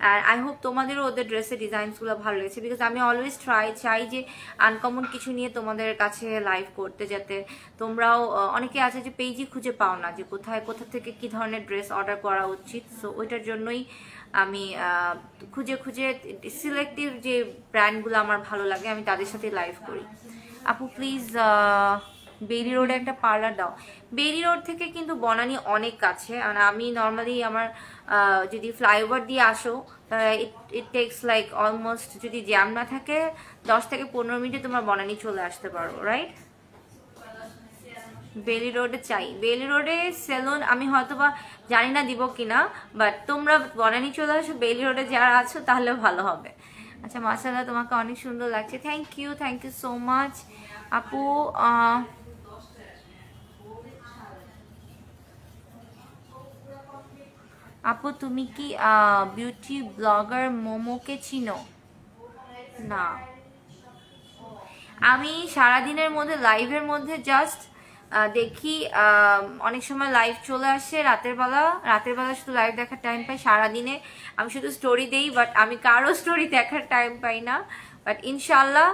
আর আই হোপ তোমাদেরও ওদের ড্রেসের ডিজাইনসগুলো ভালো লেগেছে, বিকজ আমি অলওয়েজ চাই যে আনকমন কিছু নিয়ে তোমাদের কাছে লাইভ করতে, যাতে তোমরাও অনেকে আছে যে পেজই খুঁজে পাও না যে কোথা থেকে কি ধরনের ড্রেস অর্ডার করা উচিত। সো ওইটার জন্যই আমি খুঁজে সিলেক্টিভ যে ব্র্যান্ডগুলো আমার ভালো লাগে আমি তাদের সাথে লাইভ করি। আপু প্লিজ বেরি রোডে একটা পার্লার দাও। বেরি রোড থেকে কিন্তু বনানী অনেক কাছে, আর আমি নর্মালি আমার যদি ফ্লাইওভার দিয়ে আসো ইট টেক্স লাইক অলমোস্ট, যদি জ্যাম না থাকে 10 থেকে 15 মিনিটে তোমরা বনানী চলে আসতে পারো, রাইট? বেলি রোডে চাই, বেলি রোডে সেলুন আমি হয়তো বা জানি না দিব কিনা, বাট তোমরা বনানী চলে আসো, বেলি রোডে যারা আছো তাহলে ভালো হবে। আচ্ছা মাশাআল্লাহ, তোমাকে অনেক সুন্দর লাগছে, থ্যাংক ইউ সো মাচ আপু। আপু তুমি কি বিউটি ব্লগার মোমোকে চিনো? না, আমি সারাদিনের মধ্যে লাইভের মধ্যে জাস্ট দেখি, অনেক সময় লাইভ চলে আসে রাতের বেলা শুধু লাইভ দেখার টাইম পাই। সারাদিনে আমি শুধু স্টোরি দেই, বাট আমি কারো স্টোরি দেখার টাইম পাই না। বাট ইনশাল্লাহ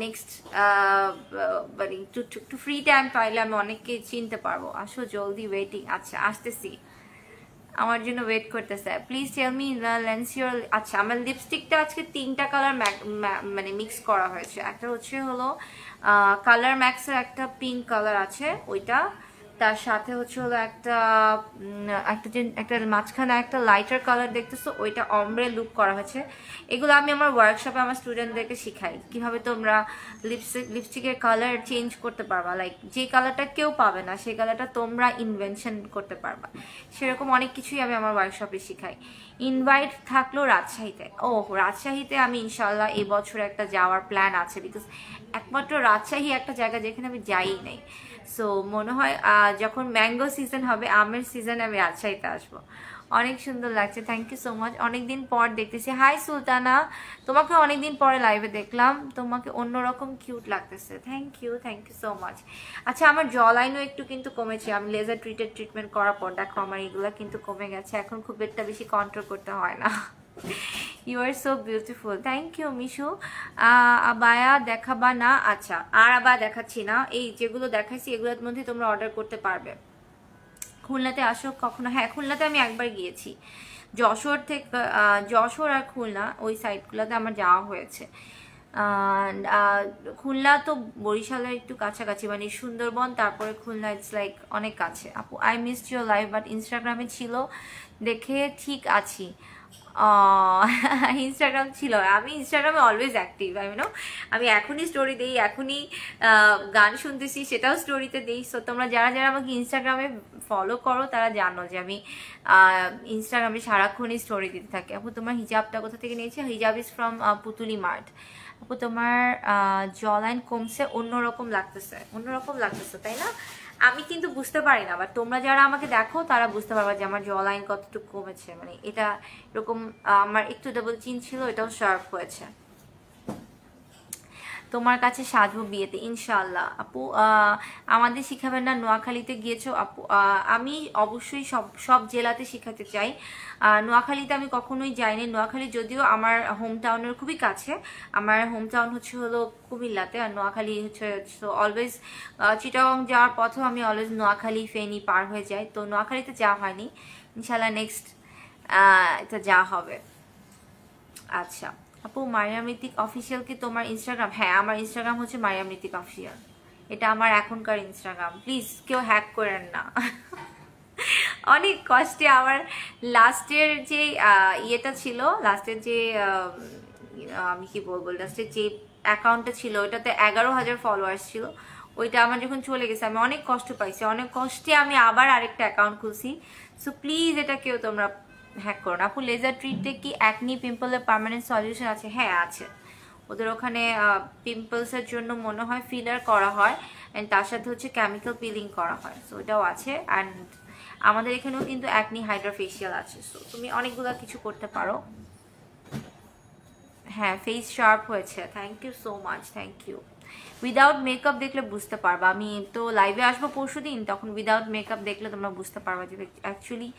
নেক্সট একটু ফ্রি টাইম পাইলে আমি অনেককে চিনতে পারবো। আসো জলদি, ওয়েটিং। আচ্ছা আসতেছি, আমার জন্য ওয়েট করতেছে। Please tell me lens your. আচ্ছা আমার লিপস্টিকটা আজকে 3টা কালার মানে মিক্স করা হয়েছে। একটা হচ্ছে হলো কালার ম্যাক্সের একটা পিঙ্ক কালার আছে ওইটা, তার সাথে হচ্ছে হলো একটা মাঝখানে একটা লাইটার কালার দেখতেছো, ওইটা অমব্রে লুক করা হয়েছে। এগুলো আমি আমার ওয়ার্কশপে আমার স্টুডেন্টদেরকে শিখাই কিভাবে তোমরা লিপস্টিকের কালার চেঞ্জ করতে পারবা, লাইক যে কালারটা কেউ পাবে না সেই কালারটা তোমরা ইনভেনশন করতে পারবা। সেরকম অনেক কিছুই আমি আমার ওয়ার্কশপে শিখাই। ইনভাইট থাকলো রাজশাহীতে। রাজশাহীতে আমি ইনশাল্লাহ এই বছর একটা যাওয়ার প্ল্যান আছে, বিকজ একমাত্র রাজশাহী একটা জায়গা যেখানে আমি যাই নাই। সো মনে হয় যখন ম্যাঙ্গো সিজন হবে, আমের সিজনে আমি রাজশাহীতে আসবো। অনেক সুন্দর লাগছে, থ্যাংক ইউ সো মাচ। অনেকদিন পর দেখতেছি। হাই সুলতানা, তোমাকে অনেকদিন পরে লাইভে দেখলাম, তোমাকে অন্যরকম কিউট লাগতেছে। Thank you so much. আচ্ছা আমার জ লাইনও একটু কিন্তু কমেছে, আমি লেজার ট্রিটমেন্ট করার পর দেখো আমার এগুলো কিন্তু কমে গেছে, এখন খুব একটা বেশি কন্ট্রোল করতে হয় না। You are so beautiful, thank you Mishu. আবায়া দেখাবা না? আচ্ছা আর আবার দেখাচ্ছি না, এই যেগুলো দেখাচ্ছি এগুলোর মধ্যে তোমরা অর্ডার করতে পারবে। খুলনাতে আসো কখনো? হ্যাঁ খুলনাতে আমি একবার গিয়েছি, যশোর আর খুলনা ওই সাইডগুলোতে আমার যাওয়া হয়েছে। খুলনা তো বরিশালের একটু কাছাকাছি, মানে সুন্দরবন তারপরে খুলনা, ইটস লাইক অনেক কাছে। আপু I miss your live, but ইনস্টাগ্রামে ছিল দেখে ঠিক আছি। ইনস্টাগ্রাম ছিল, আমি ইনস্টাগ্রামে অলওয়েজ অ্যাক্টিভ, আমি এখনই স্টোরি দিই, এখনই গান শুনতেছি সেটাও স্টোরিতে দিই। সো তোমরা যারা আমাকে ইনস্টাগ্রামে ফলো করো তারা জানো যে আমি ইনস্টাগ্রামে সারাক্ষণই স্টোরি দিতে থাকি। আপু তোমার হিজাবটা কোথা থেকে নিয়েছি? হিজাব ইজ ফ্রম পুতুলি মার্ট। আপু তোমার জলাইন কমছে, অন্যরকম লাগতেছে তাই না? আমি কিন্তু বুঝতে পারি না, বাট তোমরা যারা আমাকে দেখো তারা বুঝতে পারবা যে আমার জ লাইন কতটুকু কমেছে। মানে এটা এরকম আমার একটু ডাবল চিন ছিল, এটাও শার্প হয়েছে। তোমার কাছে সাজবো বিয়েতে ইনশাআল্লাহ। আপু আমাদের শিখাবেন না? নোয়াখালীতে গিয়েছো আপু? আমি অবশ্যই সব জেলাতে শিখাতে চাই। নোয়াখালীতে আমি কখনোই যাইনি। নোয়াখালী যদিও আমার হোম টাউনের খুবই কাছে, আমার হোম টাউন হচ্ছে হলো কুমিল্লাতে, আর নোয়াখালী হচ্ছে অলওয়েজ চিটাগং যাওয়ার পথেও আমি অলওয়েজ নোয়াখালী ফেনী পার হয়ে যাই। তো নোয়াখালীতে যাওয়া হয়নি, ইনশাআল্লাহ নেক্সট এটা যাওয়া হবে। আচ্ছা আপু মারিয়াম ঋতিক অফিসিয়াল কি তোমার ইনস্টাগ্রাম? হ্যাঁ আমার ইনস্টাগ্রাম হচ্ছে মারিয়াম ঋতিক অফিসিয়াল, এটা আমার এখনকার ইনস্টাগ্রাম, প্লিজ কেউ হ্যাক করেন না। অনেক কষ্টে আমার লাস্টের যে ইয়েটা ছিল, লাস্টের যে আমি কি বলবো, লাস্টের যে অ্যাকাউন্টটা ছিল ওইটাতে 11,000 ফলোয়ার্স ছিল, ওইটা আমার যখন চলে গেছে আমি অনেক কষ্ট পাইছি, অনেক কষ্টে আমি আবার আরেকটা অ্যাকাউন্ট খুলছি। সো প্লিজ এটা কেউ তোমরা হ্যাক করো না। আপু লেজার ট্রিটে কি অ্যাকনি পিম্পলের পার্মানেন্ট সলিউশন আছে? হ্যাঁ আছে, ওদের ওখানে পিম্পলসের জন্য মনে হয় ফিলার করা হয়, অ্যান্ড তার সাথে হচ্ছে কেমিক্যাল পিলিং করা হয়, সো ওটাও আছে। অ্যান্ড আমাদের এখানেও কিন্তু অ্যাকনি হাইড্রা ফেশিয়াল আছে, সো তুমি অনেকগুলো কিছু করতে পারো। হ্যাঁ ফেস শার্প হয়েছে, thank you so much, thank you. Without makeup দেখলে বুঝতে পারবা, আমি তো লাইভে আসবো পরশু দিন, তখন উইদাউট মেকআপ দেখলে তোমরা বুঝতে পারবা যে অ্যাকচুয়ালি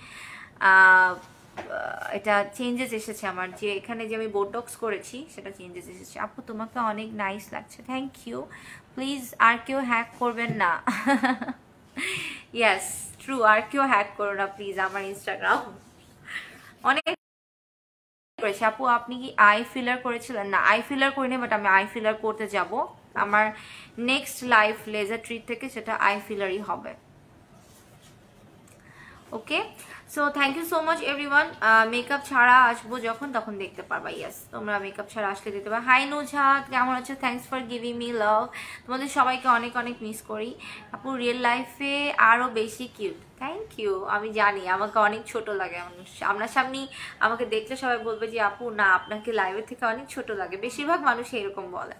এটা চেঞ্জেস এসেছে আমার, যে এখানে যে আমি বোটক্স করেছি সেটা চেঞ্জেস এসেছে। আপু তোমাকে অনেক নাইস লাগছে, থ্যাংক ইউ। প্লিজ আর কেউ হ্যাক করবেন না। ইয়েস ট্রু, আর কেউ হ্যাক করো না প্লিজ আমার ইনস্টাগ্রাম। অনেক করেছি। আপু আপনি কি আই ফিলার করেছিলেন? না আই ফিলার করিনি, বাট আমি আই ফিলার করতে যাব আমার নেক্সট লাইভ লেজার ট্রিট থেকে, সেটা আই ফিলারই হবে। Okay, so thank you so much everyone. Makeup ছাড়া আসবো যখন, তখন দেখতে পারবা। ইয়েস তোমরা মেকআপ ছাড়া আসলে দেখতে পারবা। হাই নুঝা, কেমন আছো? থ্যাংকস ফর গিভিং মি লাভ। তোমাদের সবাইকে অনেক অনেক মিস করি। আপু রিয়েল লাইফে আরও বেশি কিউট। Thank you. আমি জানি আমাকে অনেক ছোট লাগে, সামনাসামনি আমাকে দেখলে সবাই বলবে যে আপু না আপনাকে লাইভের থেকে অনেক ছোট লাগে, বেশিরভাগ মানুষ এরকম বলে।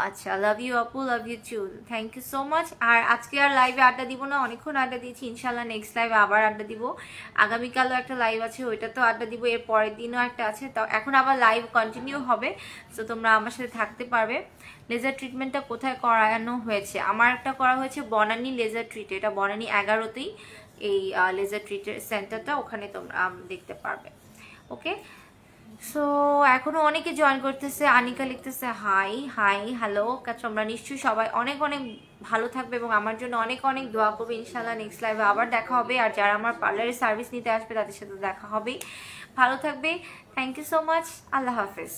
আচ্ছা, লাভ ইউ আপু, love you too, thank you so much. আর আজকে আর লাইভে আড্ডা দিব না, অনেকক্ষণ আড্ডা দিয়েছি, ইনশাল্লাহ নেক্সট লাইভে আবার আড্ডা দিব। আগামীকালও একটা লাইভ আছে, ওইটাতেও আড্ডা দিব, এর পরের দিনও একটা আছে, তো এখন আবার লাইভ কন্টিনিউ হবে, সো তোমরা আমার সাথে থাকতে পারবে। লেজার ট্রিটমেন্টটা কোথায় করানো হয়েছে? আমার একটা করা হয়েছে বনানী লেজার ট্রিট, এটা বনানী 11তেই এই লেজার ট্রিটের সেন্টারটা, ওখানে তোমরা দেখতে পারবে। ওকে, সো এখনো অনেকে জয়েন করতেছে। আনিকা লিখতেছে হাই হাই হ্যালো। তোমরা নিশ্চয়ই সবাই অনেক অনেক ভালো থাকবে এবং আমার জন্য অনেক অনেক দোয়া করবে। ইনশাল্লাহ নেক্সট লাইভে আবার দেখা হবে, আর যারা আমার পার্লারের সার্ভিস নিতে আসবে তাদের সাথে দেখা হবে। ভালো থাকবে, থ্যাংক ইউ সো মাচ, আল্লাহ হাফেজ।